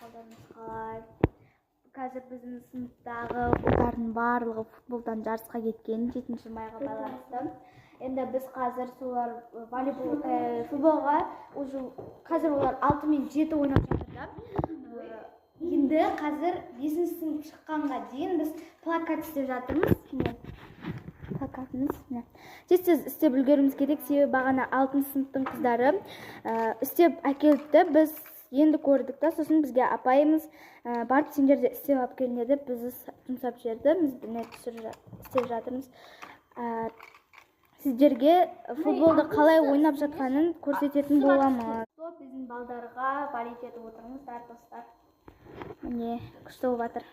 Қалдарыңыз қалай? Қазір біздің сыныптағы ұлдардың барлығы футболдан жарысқа кеткен 7 майға байланысты. Енді біз қазір солар волейбол, футболға уже қазір олар 6 мен 7 ойнап жатыр. Енді қазір 5 сынып шыққанға дейін біз плакат істеп жатырмыз. Плакатымыз. Тез істеп үлгеруіміз керек, себебі бағана 6 сыныптың қыздары істеп әкелді. Біз енді көрдік та, сосын бізге апайымыз барып сендер де істеп алып келіңдер деп бізді жұмсап жіберді. Біз істеп жатырмыз. Сіздерге футболды қалай ойнап жатқанын көрсететін боламыз. Біздің балдарға балет етіп отырмыздар, достар. Міне, күшті болып жатыр.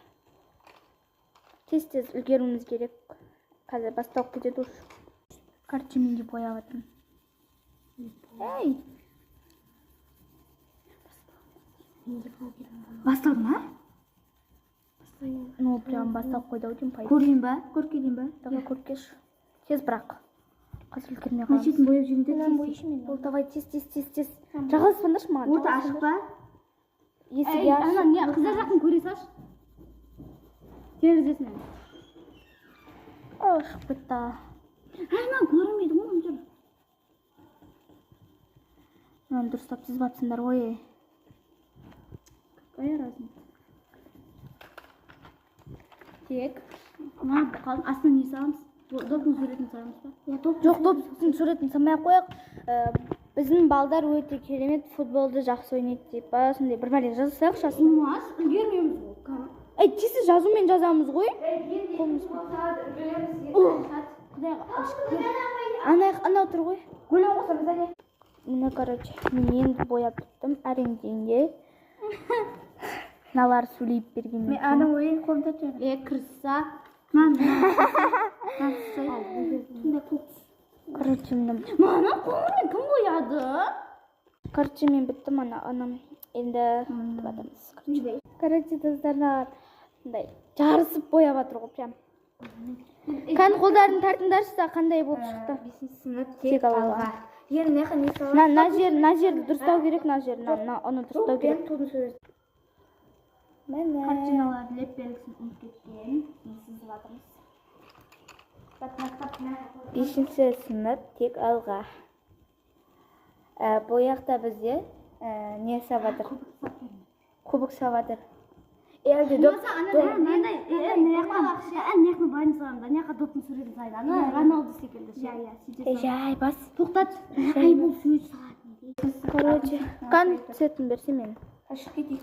Тез үлгеруіміз керек. Қазір басталып кетеді уж. Картинаны бояп жатырмын. Ей! Басталды ма? Ну, прям басталып қойды ау деймін. Көрейін ба? Көріп ба? Давай көріп келші. Тез бірақ. Қазір үлгермей қаламыз. Шетін бояп жүрінде тез. Ол давай тез. Жағаласпаңдаршы маған. Орта ашық ба? Есігі ашық. Ана не қыздар жақтың көре салшы. Терезесінен. Шығып кетті. Мен көрмейді ғой мұнда. Мынаны дұрыстап сіз бапсыңдар ғой. Какая разница? Тек. Астына не саламыз? Доптың суретін саламыз ба? Жоқ, доптың суретін салмай-ақ қояйық. Біздің балдар өте керемет футболды жақсы ойнайды деп па, сондай бір бәле жазсақ шасын. Болмас, үлгермейміз ғой. Тез жазумен жазамыз ғой. Ана тұр ғой. Көлем қосамыз әле. Міне, короче, мен енді бояп біттім. Әрең дейінге. Налар сөйлейіп берген. Мен ана ойын қолымда тұр. Кірса. Короче, мен қолымен кім бояды? Короче, мен біттім, анам енді батамыз. Короче, достарлар, жарысып бояп жатыр ғой, прям. Қан қолдарын тартыңдаршы, қандай болып шықты? 5 сынып тек алға. На жерді дұрыстау керек, на жерді. Оны дұрыстау керек. Картиналарды леп белгісін ұмыт кеткен. Сызып жатырмыз. 5 сынып тек алға. Бояқта бізде не сабадыр? Кубок сабадыр. Әлде неқны байын сұрам да, неқа доптың суретін сайды. Ана Роналду секілді. Жай, бас. Тоқтат. Ай, бұл сөз сағатын. Короче, қан түсетін берсе мен. Ашық кетейік.